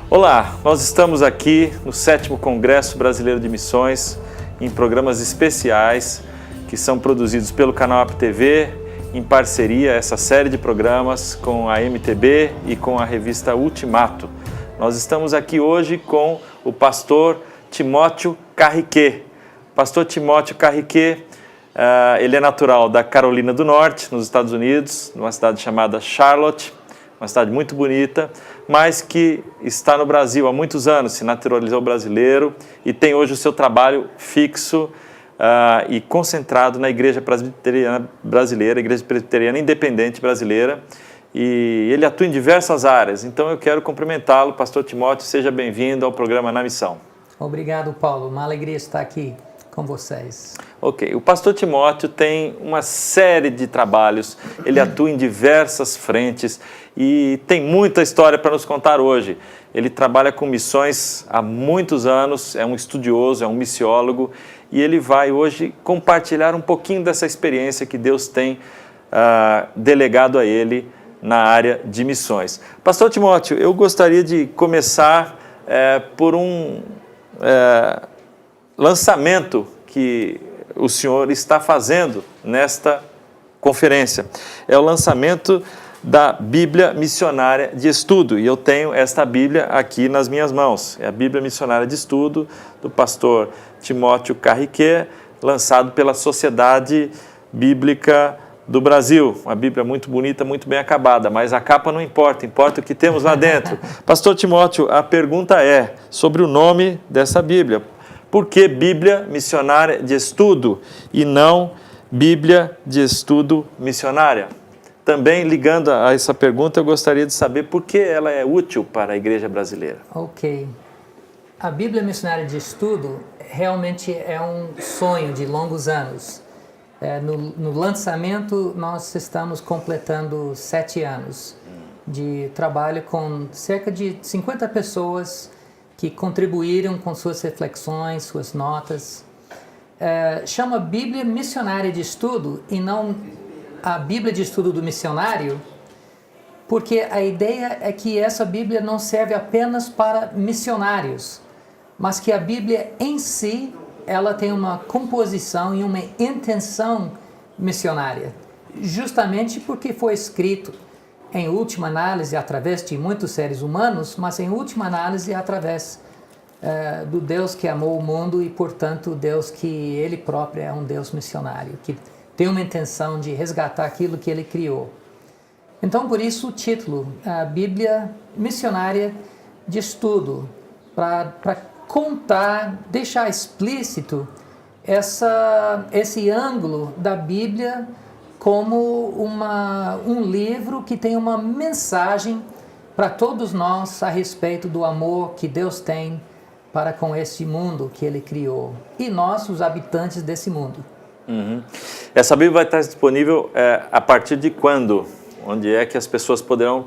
Olá, nós estamos aqui no 7º Congresso Brasileiro de Missões, em programas especiais que são produzidos pelo canal APTV, em parceria, essa série de programas com a MTB e com a revista Ultimato. Nós estamos aqui hoje com o pastor Timóteo Carriquet. Pastor Timóteo Carriquet, ele é natural da Carolina do Norte, nos Estados Unidos, numa cidade chamada Charlotte, uma cidade muito bonita, mas que está no Brasil há muitos anos, se naturalizou brasileiro e tem hoje o seu trabalho fixo e concentrado na Igreja Presbiteriana Brasileira, Igreja Presbiteriana Independente Brasileira, e ele atua em diversas áreas. Então eu quero cumprimentá-lo, pastor Timóteo, seja bem-vindo ao programa Na Missão. Obrigado, Paulo, uma alegria estar aqui com vocês. Ok, o pastor Timóteo tem uma série de trabalhos, ele atua em diversas frentes e tem muita história para nos contar hoje. Ele trabalha com missões há muitos anos, é um estudioso, é um missiólogo e ele vai hoje compartilhar um pouquinho dessa experiência que Deus tem delegado a ele na área de missões. Pastor Timóteo, eu gostaria de começar por um lançamento que o senhor está fazendo nesta conferência. É o lançamento da Bíblia Missionária de Estudo, e eu tenho esta Bíblia aqui nas minhas mãos. É a Bíblia Missionária de Estudo do pastor Timóteo Carriquet, lançado pela Sociedade Bíblica do Brasil. Uma Bíblia muito bonita, muito bem acabada, mas a capa não importa, importa o que temos lá dentro. Pastor Timóteo, a pergunta é sobre o nome dessa Bíblia. Por que Bíblia Missionária de Estudo e não Bíblia de Estudo Missionária? Também, ligando a essa pergunta, eu gostaria de saber por que ela é útil para a igreja brasileira. Ok. A Bíblia Missionária de Estudo realmente é um sonho de longos anos. No lançamento, nós estamos completando 7 anos de trabalho com cerca de 50 pessoas que contribuíram com suas reflexões, suas notas. Chama Bíblia Missionária de Estudo e não a Bíblia de Estudo do Missionário, porque a ideia é que essa Bíblia não serve apenas para missionários, mas que a Bíblia em si, ela tem uma composição e uma intenção missionária, justamente porque foi escrito em última análise através de muitos seres humanos, mas em última análise através do Deus que amou o mundo e, portanto, Deus que Ele próprio é um Deus missionário, que tem uma intenção de resgatar aquilo que Ele criou. Então, por isso o título, a Bíblia Missionária de Estudo, para contar, deixar explícito esse ângulo da Bíblia como um livro que tem uma mensagem para todos nós a respeito do amor que Deus tem para com esse mundo que Ele criou e nós, os habitantes desse mundo. Uhum. Essa Bíblia vai estar disponível a partir de quando? Onde é que as pessoas poderão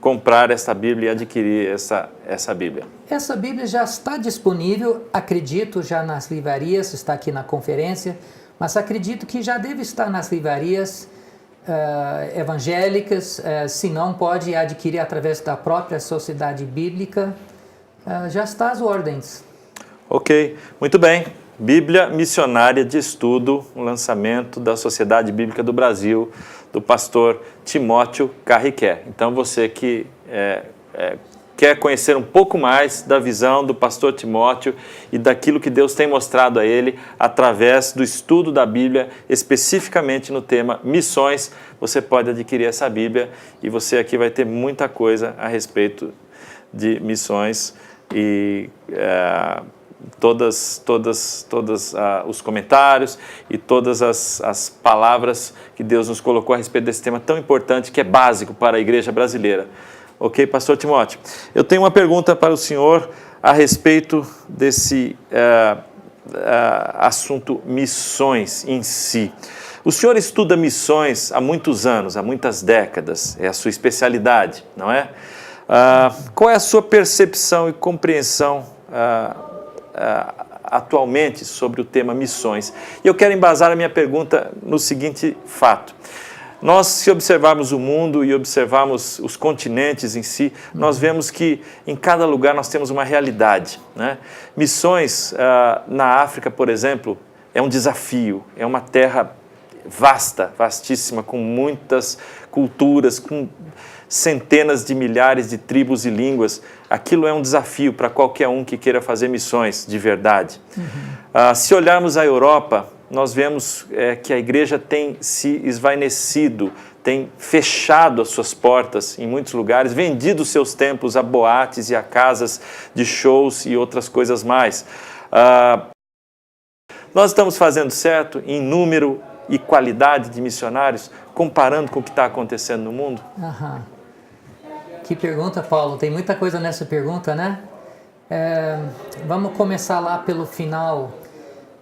comprar essa Bíblia e adquirir essa Bíblia? Essa Bíblia já está disponível, acredito, já nas livrarias, está aqui na conferência, mas acredito que já deve estar nas livrarias evangélicas, se não pode adquirir através da própria Sociedade Bíblica, já está às ordens. Ok, muito bem. Bíblia Missionária de Estudo, um lançamento da Sociedade Bíblica do Brasil, do pastor Timóteo Carriquet. Então você que quer conhecer um pouco mais da visão do pastor Timóteo e daquilo que Deus tem mostrado a ele através do estudo da Bíblia, especificamente no tema missões, você pode adquirir essa Bíblia e você aqui vai ter muita coisa a respeito de missões e todos os comentários e todas as palavras que Deus nos colocou a respeito desse tema tão importante que é básico para a igreja brasileira. Ok, pastor Timóteo? Eu tenho uma pergunta para o senhor a respeito desse assunto missões em si. O senhor estuda missões há muitos anos, há muitas décadas, é a sua especialidade, não é? Qual é a sua percepção e compreensão atualmente sobre o tema missões? E eu quero embasar a minha pergunta no seguinte fato. Nós, se observarmos o mundo e observarmos os continentes em si, nós vemos que em cada lugar nós temos uma realidade, né? Missões na África, por exemplo, é um desafio, é uma terra vasta, vastíssima, com muitas culturas, com centenas de milhares de tribos e línguas. Aquilo é um desafio para qualquer um que queira fazer missões de verdade. Se olharmos a Europa, nós vemos que a igreja tem se esvainecido, tem fechado as suas portas em muitos lugares, vendido seus templos a boates e a casas de shows e outras coisas mais. Nós estamos fazendo certo em número e qualidade de missionários, comparando com o que está acontecendo no mundo? Que pergunta, Paulo. Tem muita coisa nessa pergunta, né? Vamos começar lá pelo final.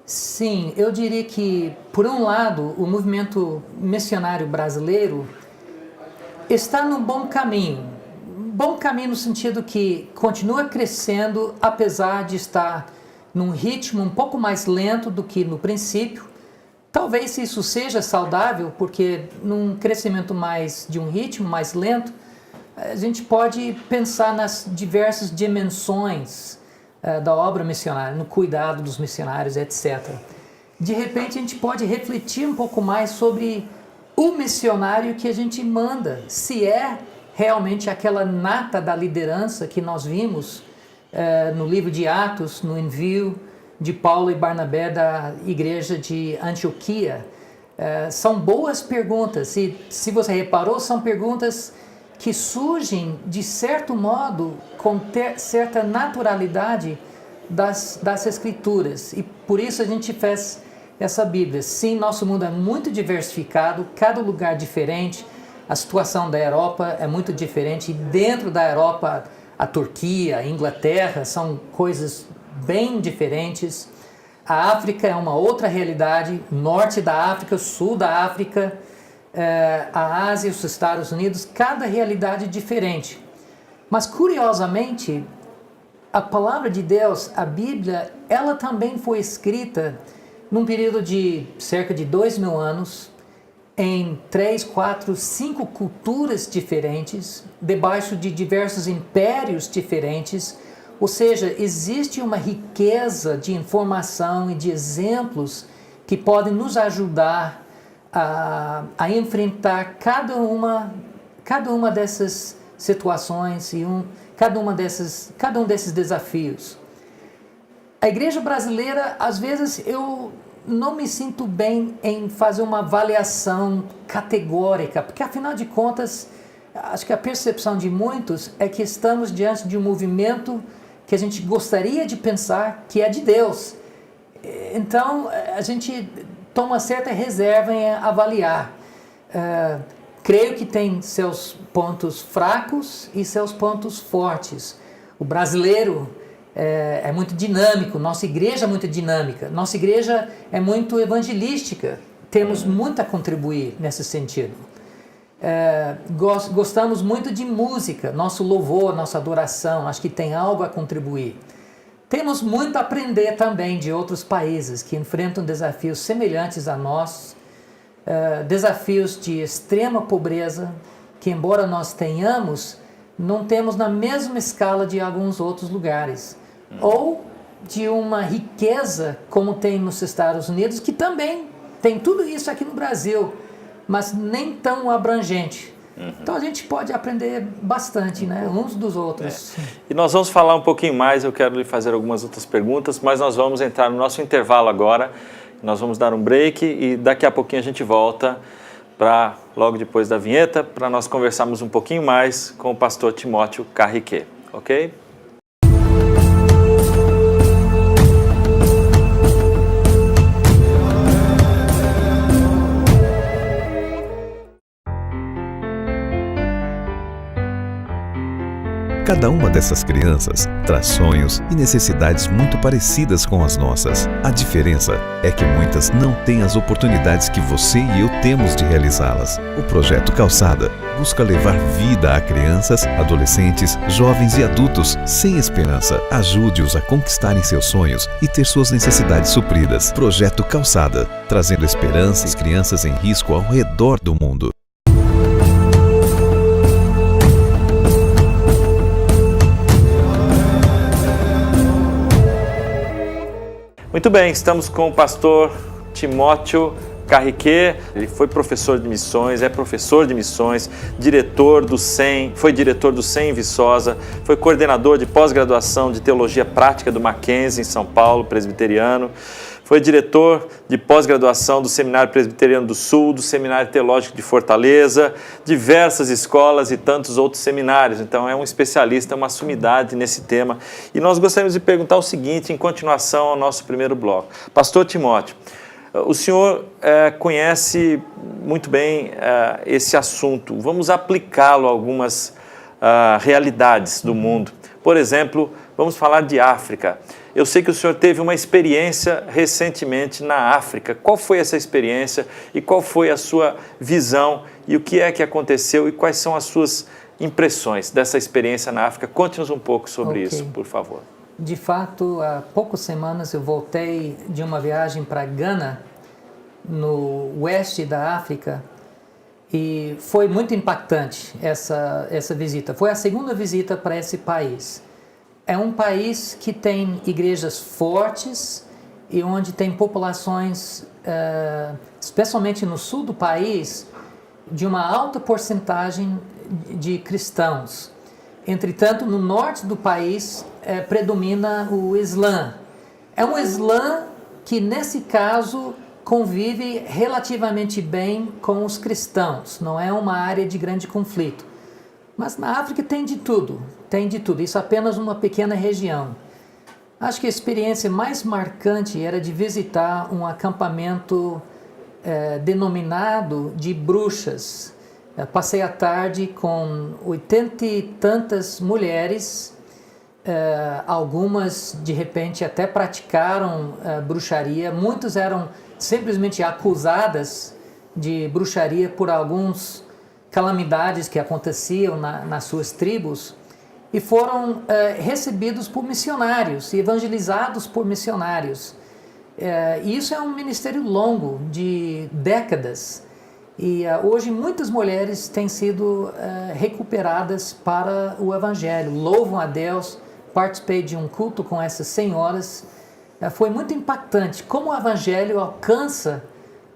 Sim, eu diria que, por um lado, o movimento missionário brasileiro está num bom caminho. Bom caminho no sentido que continua crescendo, apesar de estar num ritmo um pouco mais lento do que no princípio. Talvez isso seja saudável, porque num crescimento de um ritmo mais lento, a gente pode pensar nas diversas dimensões da obra missionária, no cuidado dos missionários, etc. De repente, a gente pode refletir um pouco mais sobre o missionário que a gente manda, se é realmente aquela nata da liderança que nós vimos no livro de Atos, no envio de Paulo e Barnabé da igreja de Antioquia. São boas perguntas, e se você reparou, são perguntas que surgem, de certo modo, com certa naturalidade das Escrituras. E por isso a gente fez essa Bíblia. Sim, nosso mundo é muito diversificado, cada lugar diferente, a situação da Europa é muito diferente, e dentro da Europa, a Turquia, a Inglaterra, são coisas bem diferentes. A África é uma outra realidade, norte da África, sul da África, a Ásia e os Estados Unidos, cada realidade diferente. Mas, curiosamente, a palavra de Deus, a Bíblia, ela também foi escrita num período de cerca de 2000 anos, em 3, 4, 5 culturas diferentes, debaixo de diversos impérios diferentes. Ou seja, existe uma riqueza de informação e de exemplos que podem nos ajudar a enfrentar cada uma dessas situações e cada um desses desafios. A igreja brasileira, às vezes, eu não me sinto bem em fazer uma avaliação categórica, porque, afinal de contas, acho que a percepção de muitos é que estamos diante de um movimento que a gente gostaria de pensar que é de Deus. Então, a gente toma certa reserva em avaliar. Creio que tem seus pontos fracos e seus pontos fortes. O brasileiro é muito dinâmico, nossa igreja é muito dinâmica, nossa igreja é muito evangelística, temos muito a contribuir nesse sentido. Gostamos muito de música, nosso louvor, nossa adoração, acho que tem algo a contribuir. Temos muito a aprender também de outros países que enfrentam desafios semelhantes a nós, desafios de extrema pobreza, que embora nós tenhamos, não temos na mesma escala de alguns outros lugares. Ou de uma riqueza como tem nos Estados Unidos, que também tem tudo isso aqui no Brasil, mas nem tão abrangente. Então a gente pode aprender bastante, né, uns dos outros. E nós vamos falar um pouquinho mais, eu quero lhe fazer algumas outras perguntas, mas nós vamos entrar no nosso intervalo agora, nós vamos dar um break e daqui a pouquinho a gente volta para, logo depois da vinheta, para nós conversarmos um pouquinho mais com o pastor Timóteo Carriquet, ok? Cada uma dessas crianças traz sonhos e necessidades muito parecidas com as nossas. A diferença é que muitas não têm as oportunidades que você e eu temos de realizá-las. O Projeto Calçada busca levar vida a crianças, adolescentes, jovens e adultos sem esperança. Ajude-os a conquistarem seus sonhos e ter suas necessidades supridas. Projeto Calçada, trazendo esperança às crianças em risco ao redor do mundo. Muito bem, estamos com o pastor Timóteo Carriquet. Ele foi professor de missões, é professor de missões, diretor do SEM, foi diretor do SEM em Viçosa, foi coordenador de pós-graduação de Teologia Prática do Mackenzie em São Paulo, presbiteriano, foi diretor de pós-graduação do Seminário Presbiteriano do Sul, do Seminário Teológico de Fortaleza, diversas escolas e tantos outros seminários. Então é um especialista, uma sumidade nesse tema. E nós gostaríamos de perguntar o seguinte, em continuação ao nosso primeiro bloco. Pastor Timóteo, o senhor conhece muito bem esse assunto. Vamos aplicá-lo a algumas realidades do mundo. Por exemplo, vamos falar de África. Eu sei que o senhor teve uma experiência recentemente na África. Qual foi essa experiência e qual foi a sua visão e o que é que aconteceu e quais são as suas impressões dessa experiência na África? Conte-nos um pouco sobre isso, por favor. De fato, há poucas semanas eu voltei de uma viagem para Gana, no oeste da África, e foi muito impactante essa visita. Foi a segunda visita para esse país. É um país que tem igrejas fortes e onde tem populações, especialmente no sul do país, de uma alta porcentagem de cristãos. Entretanto, no norte do país predomina o Islã. É um Islã que, nesse caso, convive relativamente bem com os cristãos. Não é uma área de grande conflito. Mas na África tem de tudo. Isso é apenas uma pequena região. Acho que a experiência mais marcante era de visitar um acampamento denominado de bruxas. Passei a tarde com 80 e tantas mulheres, algumas de repente até praticaram bruxaria, muitas eram simplesmente acusadas de bruxaria por algumas calamidades que aconteciam nas suas tribos e foram recebidos por missionários e evangelizados por missionários. E isso é um ministério longo, de décadas. E hoje muitas mulheres têm sido recuperadas para o Evangelho. Louvam a Deus. Participei de um culto com essas senhoras. Foi muito impactante como o Evangelho alcança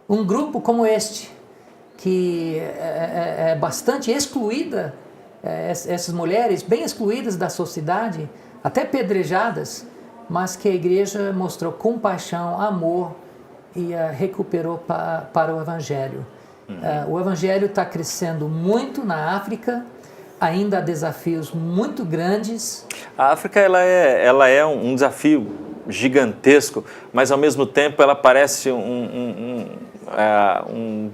um grupo como este, que é bastante excluída, essas mulheres bem excluídas da sociedade, até pedrejadas, mas que a igreja mostrou compaixão, amor e recuperou para o Evangelho. O Evangelho está crescendo muito na África, ainda há desafios muito grandes. A África ela é um desafio gigantesco, mas ao mesmo tempo ela parece um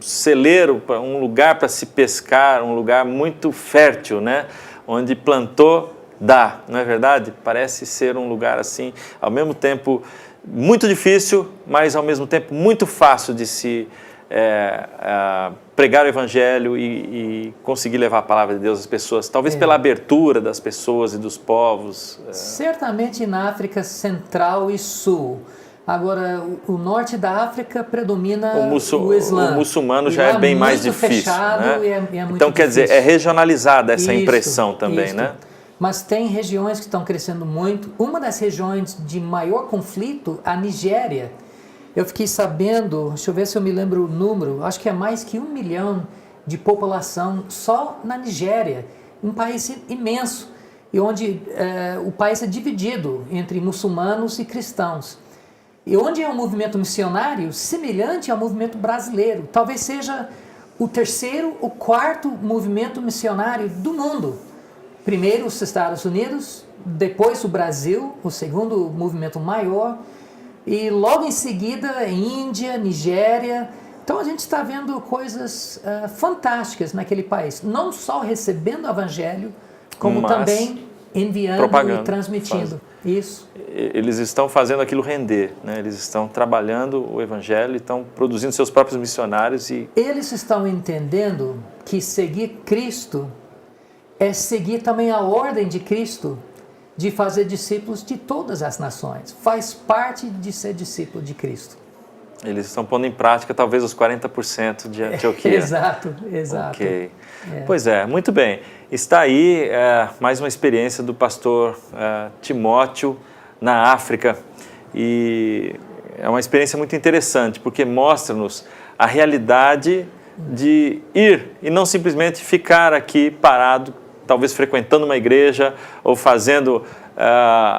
celeiro, um lugar para se pescar, um lugar muito fértil, né? Onde plantou, dá, não é verdade? Parece ser um lugar assim, ao mesmo tempo muito difícil, mas ao mesmo tempo muito fácil de se pregar o Evangelho e conseguir levar a palavra de Deus às pessoas, talvez pela abertura das pessoas e dos povos. Certamente na África Central e Sul. Agora, o norte da África predomina o Islã. O muçulmano já é bem mais difícil. Fechado, né? É muito então, quer difícil. dizer, é regionalizada essa impressão também, né? Mas tem regiões que estão crescendo muito. Uma das regiões de maior conflito, a Nigéria. Eu fiquei sabendo, deixa eu ver se eu me lembro o número, acho que é mais que 1 milhão de população só na Nigéria. Um país imenso, e onde o país é dividido entre muçulmanos e cristãos. E onde é um movimento missionário semelhante ao movimento brasileiro. Talvez seja o terceiro ou quarto movimento missionário do mundo. Primeiro os Estados Unidos, depois o Brasil, o segundo movimento maior, e logo em seguida Índia, Nigéria. Então a gente está vendo coisas fantásticas naquele país, não só recebendo o Evangelho, como também enviando e transmitindo. Isso. Eles estão fazendo aquilo render, né? Eles estão trabalhando o Evangelho, estão produzindo seus próprios missionários e... Eles estão entendendo que seguir Cristo é seguir também a ordem de Cristo de fazer discípulos de todas as nações. Faz parte de ser discípulo de Cristo. Eles estão pondo em prática talvez os 40% de Antioquia. Exato. Ok. Pois é, muito bem. Está aí mais uma experiência do pastor Timóteo na África. E é uma experiência muito interessante, porque mostra-nos a realidade de ir e não simplesmente ficar aqui parado, talvez frequentando uma igreja ou fazendo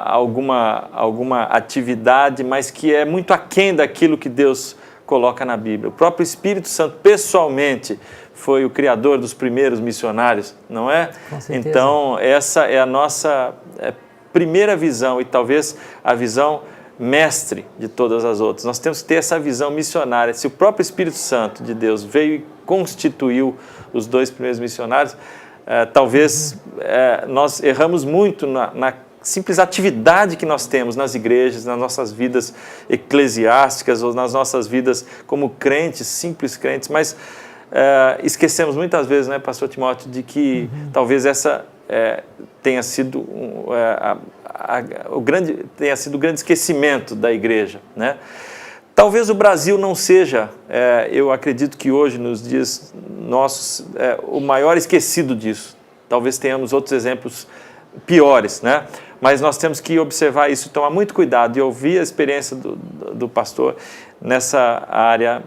alguma atividade, mas que é muito aquém daquilo que Deus coloca na Bíblia. O próprio Espírito Santo, pessoalmente, foi o criador dos primeiros missionários, não é? Com certeza. Então, essa é a nossa primeira visão e talvez a visão mestre de todas as outras. Nós temos que ter essa visão missionária. Se o próprio Espírito Santo de Deus veio e constituiu os 2 primeiros missionários, talvez nós erramos muito na simples atividade que nós temos nas igrejas, nas nossas vidas eclesiásticas ou nas nossas vidas como crentes, simples crentes, mas esquecemos muitas vezes, né, pastor Timóteo, de que talvez essa tenha sido o grande esquecimento da igreja, né? Talvez o Brasil não seja, eu acredito que hoje, nos dias nossos, o maior esquecido disso. Talvez tenhamos outros exemplos piores, né? Mas nós temos que observar isso, tomar muito cuidado e ouvir a experiência do pastor nessa área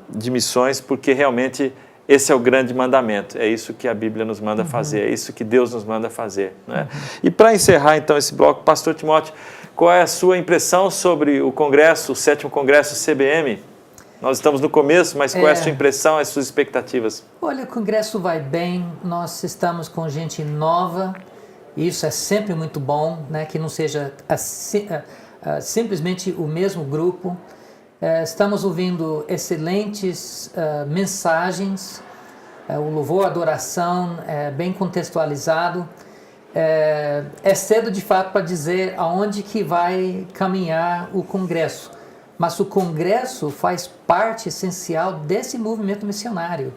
de missões, porque realmente esse é o grande mandamento, é isso que a Bíblia nos manda fazer, é isso que Deus nos manda fazer, né? E para encerrar então esse bloco, pastor Timóteo, qual é a sua impressão sobre o Congresso, o 7º Congresso CBM? Nós estamos no começo, mas qual é a sua impressão, as suas expectativas? Olha, o Congresso vai bem, nós estamos com gente nova, isso é sempre muito bom, né? Que não seja simplesmente o mesmo grupo. Estamos ouvindo excelentes mensagens, o louvor, a adoração é bem contextualizado. É cedo de fato para dizer aonde que vai caminhar o Congresso, mas o Congresso faz parte essencial desse movimento missionário.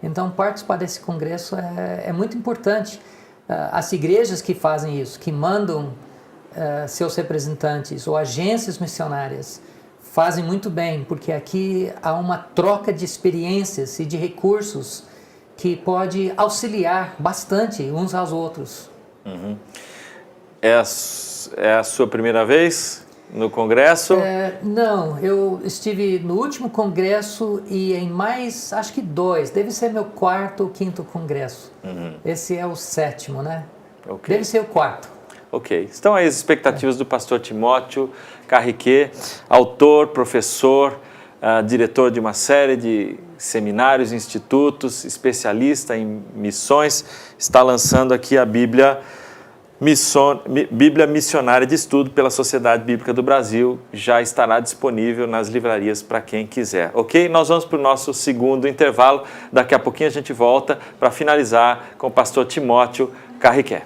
Então participar desse Congresso é muito importante. As igrejas que fazem isso, que mandam seus representantes ou agências missionárias, fazem muito bem, porque aqui há uma troca de experiências e de recursos que pode auxiliar bastante uns aos outros. É a sua primeira vez no Congresso? Não, eu estive no último Congresso e em mais, acho que 2, deve ser meu 4º ou 5º Congresso. Esse é o 7º, né? Okay. Deve ser o 4º. Ok, estão aí as expectativas do pastor Timóteo Carriquet, autor, professor, diretor de uma série de seminários, institutos, especialista em missões, está lançando aqui a Bíblia Missionária de Estudo pela Sociedade Bíblica do Brasil, já estará disponível nas livrarias para quem quiser. Ok? Nós vamos para o nosso segundo intervalo, daqui a pouquinho a gente volta para finalizar com o pastor Timóteo Carriquet.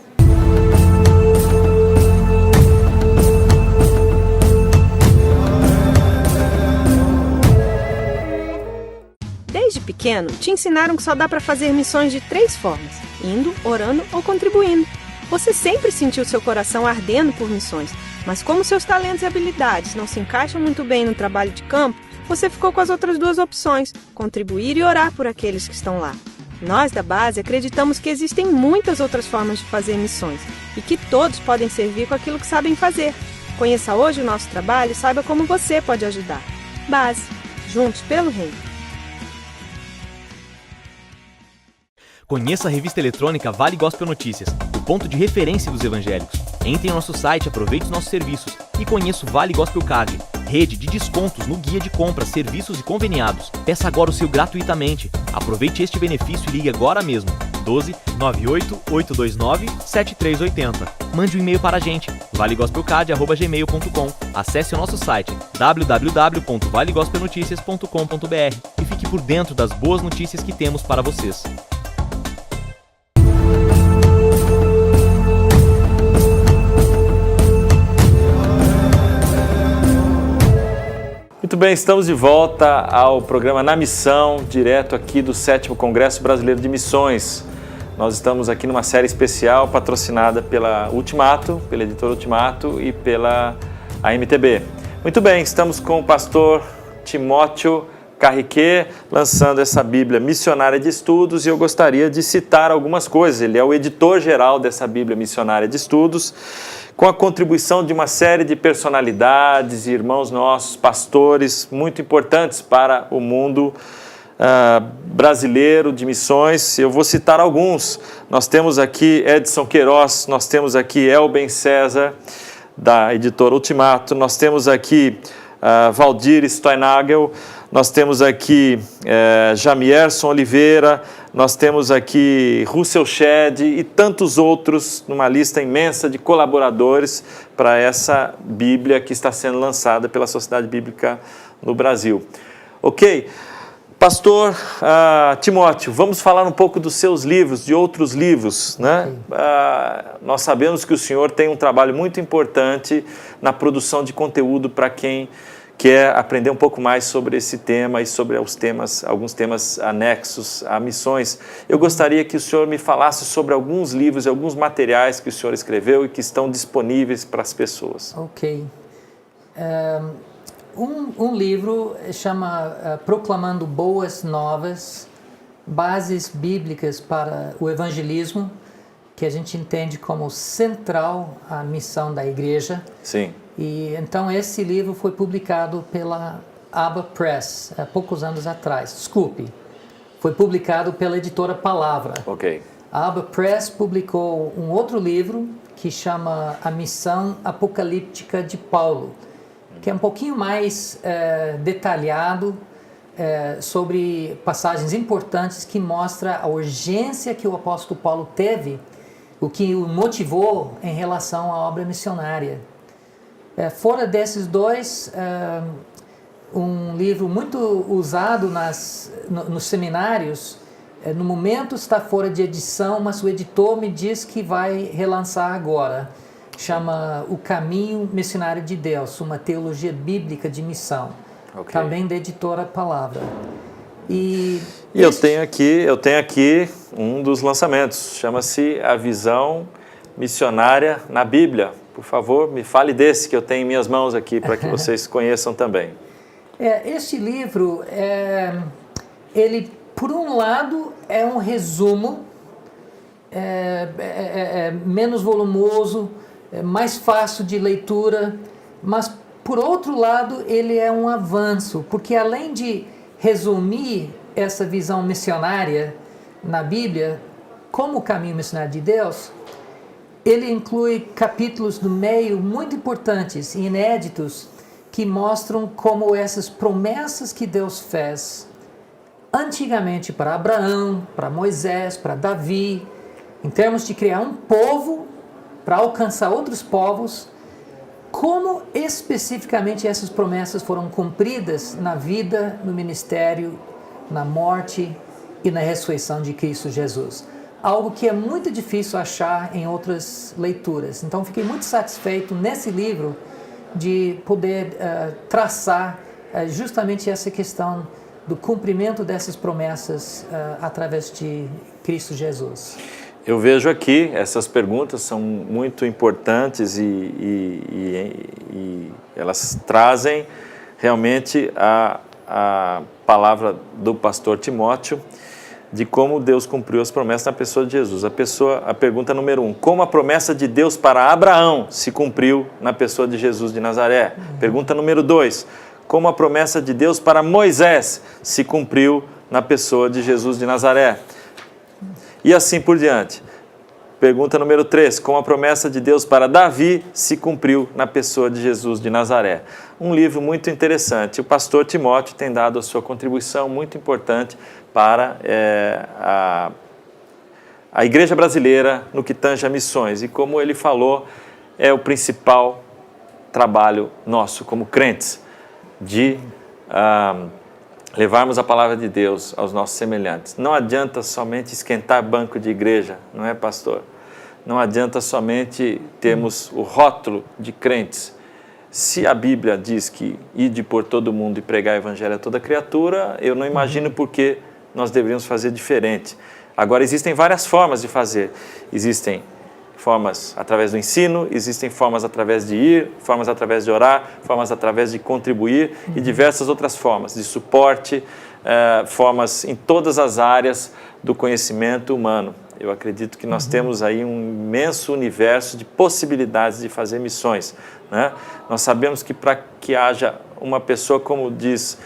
Desde pequeno, te ensinaram que só dá para fazer missões de 3 formas: indo, orando ou contribuindo. Você sempre sentiu seu coração ardendo por missões, mas como seus talentos e habilidades não se encaixam muito bem no trabalho de campo, você ficou com as outras 2 opções: contribuir e orar por aqueles que estão lá. Nós da base acreditamos que existem muitas outras formas de fazer missões e que todos podem servir com aquilo que sabem fazer. Conheça hoje o nosso trabalho e saiba como você pode ajudar. Base, juntos pelo reino. Conheça a revista eletrônica Vale Gospel Notícias, o ponto de referência dos evangélicos. Entre em nosso site, aproveite os nossos serviços e conheça o Vale Gospel Card, rede de descontos no guia de compras, serviços e conveniados. Peça agora o seu gratuitamente. Aproveite este benefício e ligue agora mesmo. 12 98 829 7380. Mande um e-mail para a gente, valegospelcard@gmail.com. Acesse o nosso site www.valegospelnoticias.com.br e fique por dentro das boas notícias que temos para vocês. Muito bem, estamos de volta ao programa Na Missão, direto aqui do 7º Congresso Brasileiro de Missões. Nós estamos aqui numa série especial patrocinada pela Ultimato, pela editora Ultimato e pela AMTB. Muito bem, estamos com o pastor Timóteo Carriquet, lançando essa Bíblia Missionária de Estudos, e eu gostaria de citar algumas coisas. Ele é o editor-geral dessa Bíblia Missionária de Estudos, com a contribuição de uma série de personalidades e irmãos nossos, pastores, muito importantes para o mundo brasileiro de missões. Eu vou citar alguns. Nós temos aqui Edson Queiroz, nós temos aqui Elben César, da editora Ultimato, nós temos aqui Valdir Steinagel, nós temos aqui Jamierson Oliveira, nós temos aqui Russell Shedd e tantos outros, numa lista imensa de colaboradores para essa Bíblia que está sendo lançada pela Sociedade Bíblica no Brasil. Ok? Pastor Timóteo, vamos falar um pouco dos seus livros, de outros livros, né? Nós sabemos que o senhor tem um trabalho muito importante na produção de conteúdo para quem quer aprender um pouco mais sobre esse tema e sobre alguns temas anexos a missões. Eu gostaria que o senhor me falasse sobre alguns livros e alguns materiais que o senhor escreveu e que estão disponíveis para as pessoas. Ok. Um livro chama Proclamando Boas Novas, Bases Bíblicas para o Evangelismo, que a gente entende como central à missão da igreja. Sim. E então esse livro foi publicado pela Abba Press há poucos anos atrás. Desculpe, foi publicado pela editora Palavra. Ok. A Abba Press publicou um outro livro que chama A Missão Apocalíptica de Paulo, que é um pouquinho mais detalhado sobre passagens importantes que mostra a urgência que o apóstolo Paulo teve, o que o motivou em relação à obra missionária. Fora desses dois, um livro muito usado nos seminários, no momento está fora de edição, mas o editor me diz que vai relançar agora. Chama O Caminho Missionário de Deus, uma teologia bíblica de missão, okay. Também da editora Palavra. E eu tenho aqui um dos lançamentos, chama-se A Visão Missionária na Bíblia. Por favor, me fale desse que eu tenho em minhas mãos aqui, para que vocês conheçam também. Este livro, ele, por um lado, é um resumo, menos volumoso, mais fácil de leitura, mas, por outro lado, ele é um avanço, porque além de resumir essa visão missionária na Bíblia, como o caminho missionário de Deus, ele inclui capítulos no meio muito importantes e inéditos que mostram como essas promessas que Deus fez antigamente para Abraão, para Moisés, para Davi, em termos de criar um povo para alcançar outros povos, como especificamente essas promessas foram cumpridas na vida, no ministério, na morte e na ressurreição de Cristo Jesus. Algo que é muito difícil achar em outras leituras. Então, fiquei muito satisfeito nesse livro de poder traçar justamente essa questão do cumprimento dessas promessas através de Cristo Jesus. Eu vejo aqui, essas perguntas são muito importantes e elas trazem realmente a palavra do pastor Timóteo de como Deus cumpriu as promessas na pessoa de Jesus. A pergunta número 1, como a promessa de Deus para Abraão se cumpriu na pessoa de Jesus de Nazaré? Pergunta número 2, como a promessa de Deus para Moisés se cumpriu na pessoa de Jesus de Nazaré? E assim por diante. Pergunta número 3, como a promessa de Deus para Davi se cumpriu na pessoa de Jesus de Nazaré? Um livro muito interessante. O pastor Timóteo tem dado a sua contribuição muito importante para a igreja brasileira no que tange a missões. E como ele falou, é o principal trabalho nosso como crentes, de levarmos a palavra de Deus aos nossos semelhantes. Não adianta somente esquentar banco de igreja, não é, pastor? Não adianta somente termos o rótulo de crentes. Se a Bíblia diz que ide por todo mundo e pregar o evangelho a toda criatura, eu não imagino por que nós deveríamos fazer diferente. Agora, existem várias formas de fazer. Existem formas através do ensino, existem formas através de ir, formas através de orar, formas através de contribuir e diversas outras formas de suporte, formas em todas as áreas do conhecimento humano. Eu acredito que nós temos aí um imenso universo de possibilidades de fazer missões, né? Nós sabemos que para que haja uma pessoa, como diz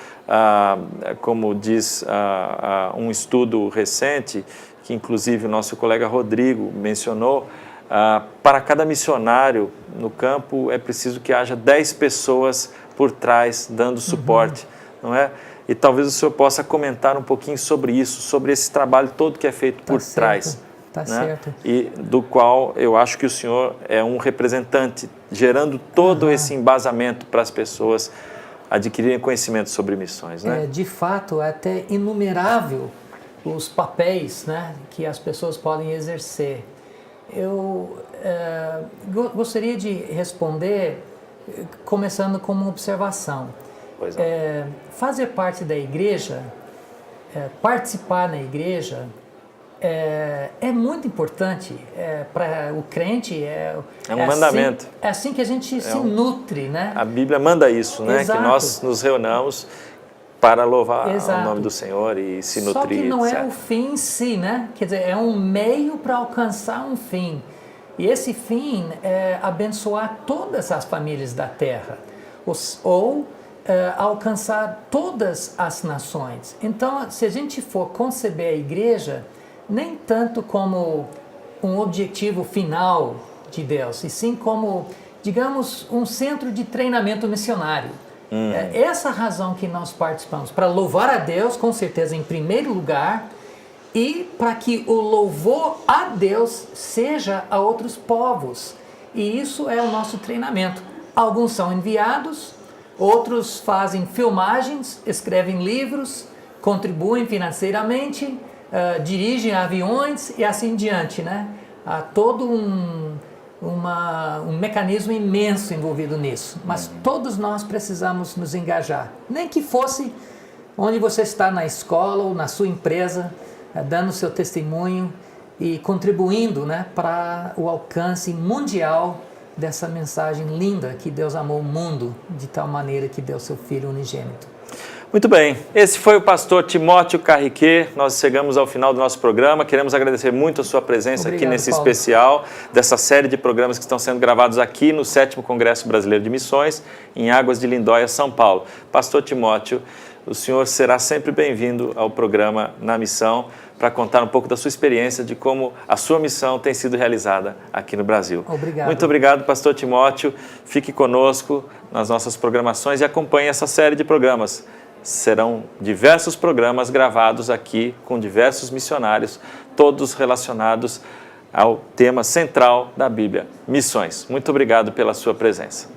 um estudo recente, que inclusive o nosso colega Rodrigo mencionou, para cada missionário no campo é preciso que haja 10 pessoas por trás dando suporte, não é? E talvez o senhor possa comentar um pouquinho sobre isso, sobre esse trabalho todo que é feito por trás. Tá né? certo. E do qual eu acho que o senhor é um representante, gerando todo esse embasamento para as pessoas adquirirem conhecimento sobre missões. Né? De fato, é até inumerável os papéis, né, que as pessoas podem exercer. Eu gostaria de responder começando com uma observação. Pois é. Fazer parte da igreja, participar na igreja, é muito importante para o crente. É um mandamento. É assim que a gente se nutre, né? A Bíblia manda isso, né? Exato. Que nós nos reunamos para louvar Exato. o nome do Senhor e se nutrir. Só que não etc. é o fim em si, né? Quer dizer, é um meio para alcançar um fim. E esse fim é abençoar todas as famílias da terra, ou alcançar todas as nações. Então, se a gente for conceber a igreja, nem tanto como um objetivo final de Deus, e sim como, digamos, um centro de treinamento missionário. É essa a razão que nós participamos, para louvar a Deus, com certeza, em primeiro lugar, e para que o louvor a Deus seja a outros povos. E isso é o nosso treinamento. Alguns são enviados, outros fazem filmagens, escrevem livros, contribuem financeiramente, dirigem aviões e assim diante, né? Há todo um mecanismo imenso envolvido nisso. Mas todos nós precisamos nos engajar. Nem que fosse onde você está na escola ou na sua empresa, dando seu testemunho e contribuindo, né, para o alcance mundial dessa mensagem linda que Deus amou o mundo de tal maneira que deu seu Filho unigênito. Muito bem, esse foi o pastor Timóteo Carriquet. Nós chegamos ao final do nosso programa. Queremos agradecer muito a sua presença. Obrigado, aqui nesse Paulo. Especial dessa série de programas que estão sendo gravados aqui no 7º Congresso Brasileiro de Missões, em Águas de Lindóia, São Paulo. Pastor Timóteo, o senhor será sempre bem-vindo ao programa Na Missão para contar um pouco da sua experiência de como a sua missão tem sido realizada aqui no Brasil. Obrigado. Muito obrigado, pastor Timóteo. Fique conosco nas nossas programações e acompanhe essa série de programas. Serão diversos programas gravados aqui com diversos missionários, todos relacionados ao tema central da Bíblia, missões. Muito obrigado pela sua presença.